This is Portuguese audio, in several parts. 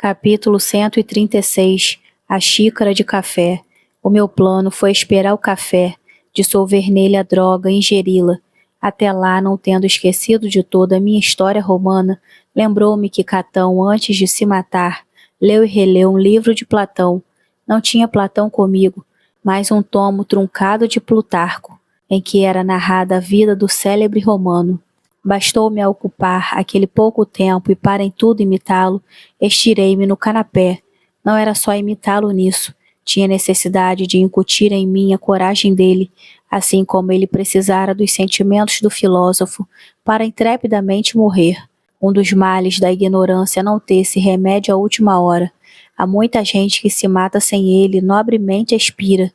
Capítulo 136. A xícara de café. O meu plano foi esperar o café, dissolver nele a droga e ingeri-la. Até lá, não tendo esquecido de toda a minha história romana, lembrou-me que Catão, antes de se matar, leu e releu um livro de Platão. Não tinha Platão comigo, mas um tomo truncado de Plutarco, em que era narrada a vida do célebre romano. Bastou-me a ocupar aquele pouco tempo e para em tudo imitá-lo, estirei-me no canapé. Não era só imitá-lo nisso, tinha necessidade de incutir em mim a coragem dele, assim como ele precisara dos sentimentos do filósofo para intrepidamente morrer. Um dos males da ignorância é não ter-se remédio à última hora. Há muita gente que se mata sem ele, nobremente expira.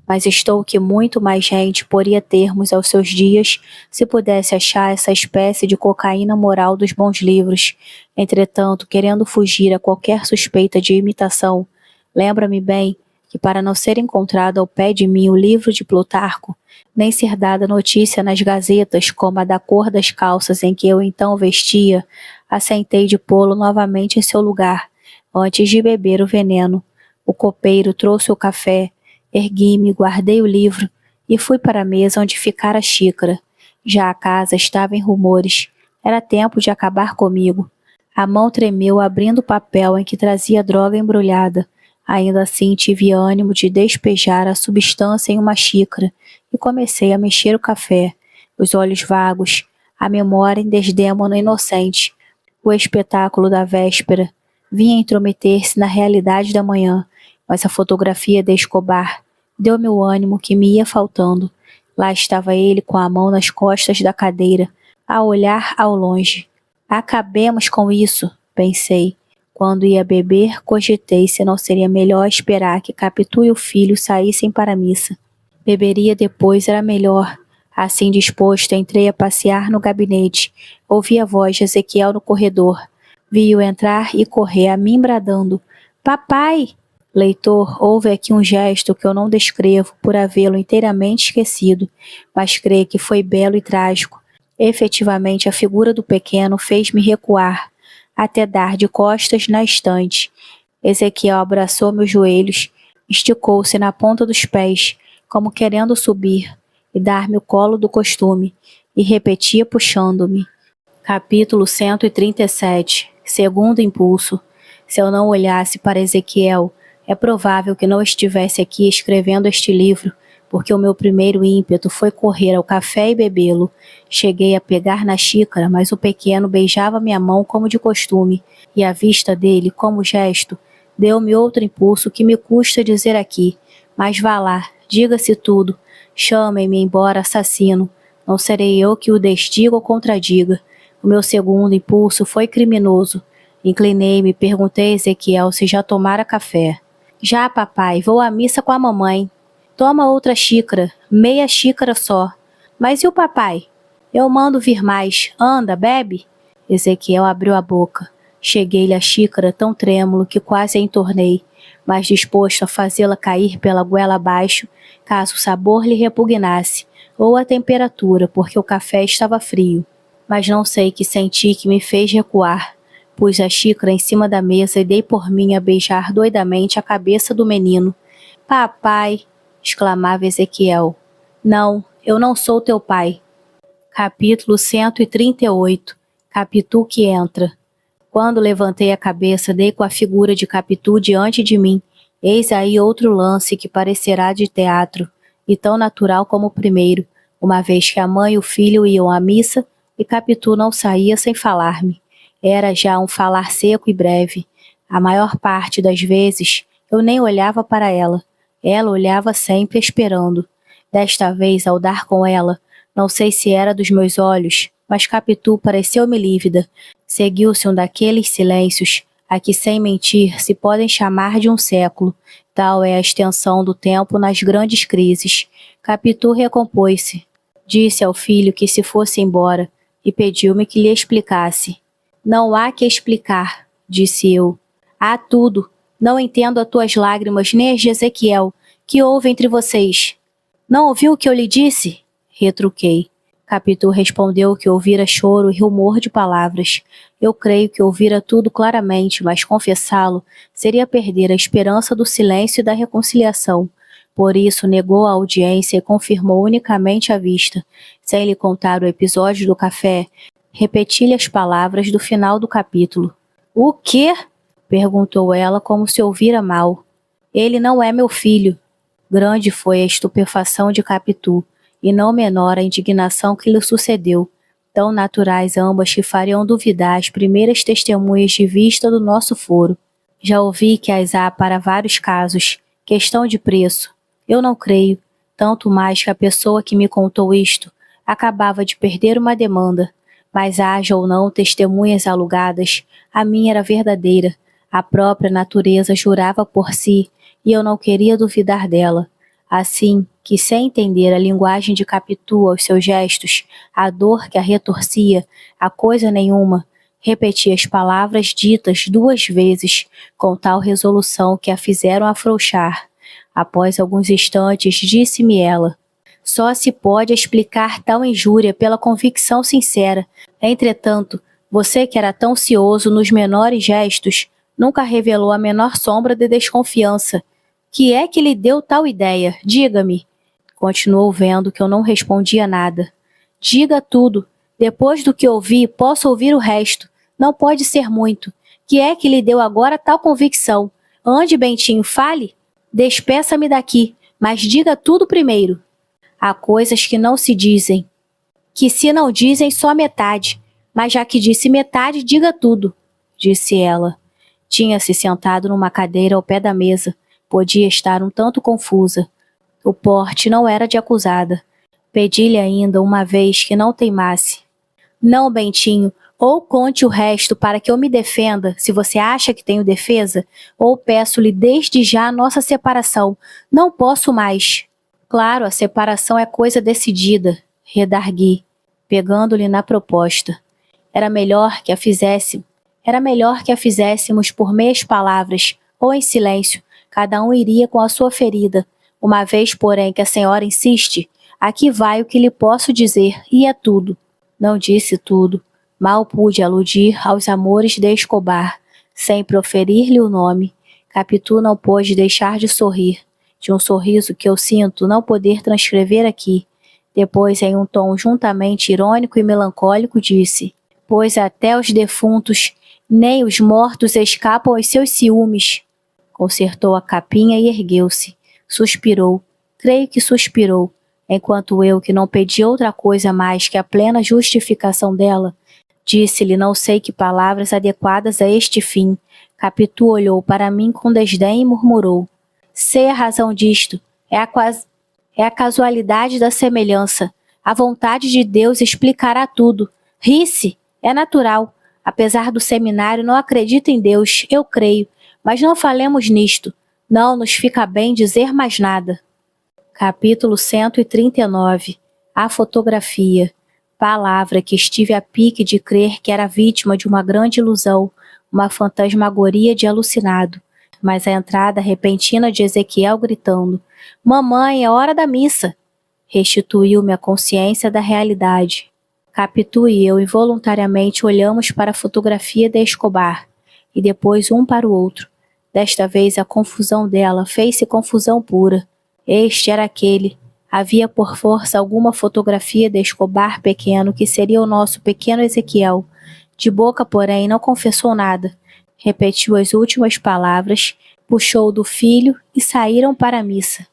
Mas estou que muito mais gente poderia termos aos seus dias se pudesse achar essa espécie de cocaína moral dos bons livros. Entretanto, querendo fugir a qualquer suspeita de imitação, lembra-me bem que para não ser encontrado ao pé de mim o livro de Plutarco, nem ser dada notícia nas gazetas como a da cor das calças em que eu então vestia, assentei de pô-lo novamente em seu lugar, antes de beber o veneno. O copeiro trouxe o café. Ergui-me, guardei o livro e fui para a mesa onde ficara a xícara. Já a casa estava em rumores. Era tempo de acabar comigo. A mão tremeu abrindo o papel em que trazia a droga embrulhada. Ainda assim tive ânimo de despejar a substância em uma xícara e comecei a mexer o café. Os olhos vagos, a memória em desdêmono inocente. O espetáculo da véspera vinha intrometer-se na realidade da manhã. Mas a fotografia de Escobar deu-me o ânimo que me ia faltando. Lá estava ele com a mão nas costas da cadeira, a olhar ao longe. Acabemos com isso, pensei. Quando ia beber, cogitei se não seria melhor esperar que Capitu e o filho saíssem para a missa. Beberia depois, era melhor. Assim disposto, entrei a passear no gabinete. Ouvi a voz de Ezequiel no corredor. Vi-o entrar e correr a mim bradando: "Papai!" Leitor, houve aqui um gesto que eu não descrevo por havê-lo inteiramente esquecido, mas creio que foi belo e trágico. Efetivamente, a figura do pequeno fez-me recuar, até dar de costas na estante. Ezequiel abraçou meus joelhos, esticou-se na ponta dos pés, como querendo subir, e dar-me o colo do costume, e repetia puxando-me. Capítulo 137. Segundo impulso. Se eu não olhasse para Ezequiel, é provável que não estivesse aqui escrevendo este livro, porque o meu primeiro ímpeto foi correr ao café e bebê-lo. Cheguei a pegar na xícara, mas o pequeno beijava minha mão como de costume, e a vista dele, como gesto, deu-me outro impulso que me custa dizer aqui. Mas vá lá, diga-se tudo, chamem-me embora assassino, não serei eu que o desdiga ou contradiga. O meu segundo impulso foi criminoso. Inclinei-me e perguntei a Ezequiel se já tomara café. "Já, papai, vou à missa com a mamãe." "Toma outra xícara, meia xícara só." "Mas e o papai?" "Eu mando vir mais. Anda, bebe." Ezequiel abriu a boca. Cheguei-lhe a xícara tão trêmulo que quase a entornei, mas disposto a fazê-la cair pela goela abaixo, caso o sabor lhe repugnasse, ou a temperatura, porque o café estava frio. Mas não sei que senti que me fez recuar. Pus a xícara em cima da mesa e dei por mim a beijar doidamente a cabeça do menino. "Papai!" exclamava Ezequiel. "Não, eu não sou teu pai." Capítulo 138. Capitu que entra. Quando levantei a cabeça, dei com a figura de Capitu diante de mim. Eis aí outro lance que parecerá de teatro, e tão natural como o primeiro, uma vez que a mãe e o filho iam à missa, e Capitu não saía sem falar-me. Era já um falar seco e breve. A maior parte das vezes, eu nem olhava para ela. Ela olhava sempre esperando. Desta vez, ao dar com ela, não sei se era dos meus olhos, mas Capitu pareceu-me lívida. Seguiu-se um daqueles silêncios, a que sem mentir se podem chamar de um século. Tal é a extensão do tempo nas grandes crises. Capitu recompôs-se. Disse ao filho que se fosse embora, e pediu-me que lhe explicasse. "Não há que explicar", disse eu. "Há tudo. Não entendo as tuas lágrimas nem as de Ezequiel. Que houve entre vocês?" "Não ouviu o que eu lhe disse?" retruquei. Capitu respondeu que ouvira choro e rumor de palavras. Eu creio que ouvira tudo claramente, mas confessá-lo seria perder a esperança do silêncio e da reconciliação. Por isso, negou a audiência e confirmou unicamente a vista. Sem lhe contar o episódio do café, repeti-lhe as palavras do final do capítulo. O quê? Perguntou ela como se ouvira mal. Ele não é meu filho. Grande foi a estupefação de Capitu, e não menor a indignação que lhe sucedeu. Tão naturais ambas que fariam duvidar as primeiras testemunhas de vista do nosso foro. Já ouvi que as há para vários casos. Questão de preço. Eu não creio, tanto mais que a pessoa que me contou isto acabava de perder uma demanda. Mas haja ou não testemunhas alugadas, a minha era verdadeira. A própria natureza jurava por si, e eu não queria duvidar dela. Assim que, sem entender a linguagem de Capitu aos seus gestos, a dor que a retorcia, a coisa nenhuma, repeti as palavras ditas 2 vezes, com tal resolução que a fizeram afrouxar. Após alguns instantes, disse-me ela: só se pode explicar tal injúria pela convicção sincera. Entretanto, você que era tão cioso nos menores gestos, nunca revelou a menor sombra de desconfiança. Que é que lhe deu tal ideia? Diga-me. Continuou vendo que eu não respondia nada. Diga tudo. Depois do que ouvi, posso ouvir o resto. Não pode ser muito. Que é que lhe deu agora tal convicção? Ande, Bentinho, fale. Despeça-me daqui, mas diga tudo primeiro. Há coisas que não se dizem. Que se não dizem, só metade. Mas já que disse metade, diga tudo, disse ela. Tinha-se sentado numa cadeira ao pé da mesa. Podia estar um tanto confusa. O porte não era de acusada. Pedi-lhe ainda uma vez que não teimasse. Não, Bentinho, ou conte o resto para que eu me defenda, se você acha que tenho defesa, ou peço-lhe desde já a nossa separação. Não posso mais. Claro, a separação é coisa decidida, redargui, pegando-lhe na proposta. Era melhor que a fizéssemos por meias palavras, ou em silêncio. Cada um iria com a sua ferida. Uma vez, porém, que a senhora insiste, aqui vai o que lhe posso dizer, e é tudo. Não disse tudo. Mal pude aludir aos amores de Escobar, sem proferir-lhe o nome. Capitu não pôde deixar de sorrir, de um sorriso que eu sinto não poder transcrever aqui. Depois, em um tom juntamente irônico e melancólico, disse: pois até os defuntos, nem os mortos escapam aos seus ciúmes. Consertou a capinha e ergueu-se. Suspirou. Creio que suspirou, enquanto eu, que não pedi outra coisa mais que a plena justificação dela, disse-lhe não sei que palavras adequadas a este fim. Capitu olhou para mim com desdém e murmurou: sei a razão disto. É a casualidade da semelhança. A vontade de Deus explicará tudo. Ri-se. É natural. Apesar do seminário, não acredito em Deus. Eu creio. Mas não falemos nisto. Não nos fica bem dizer mais nada. Capítulo 139. A fotografia. Palavra que estive a pique de crer que era vítima de uma grande ilusão, uma fantasmagoria de alucinado. Mas a entrada repentina de Ezequiel gritando: mamãe, é hora da missa! Restituiu-me a consciência da realidade. Capitu e eu involuntariamente olhamos para a fotografia de Escobar, e depois um para o outro. Desta vez a confusão dela fez-se confusão pura. Este era aquele. Havia por força alguma fotografia de Escobar pequeno que seria o nosso pequeno Ezequiel. De boca, porém, não confessou nada. Repetiu as últimas palavras, puxou do filho e saíram para a missa.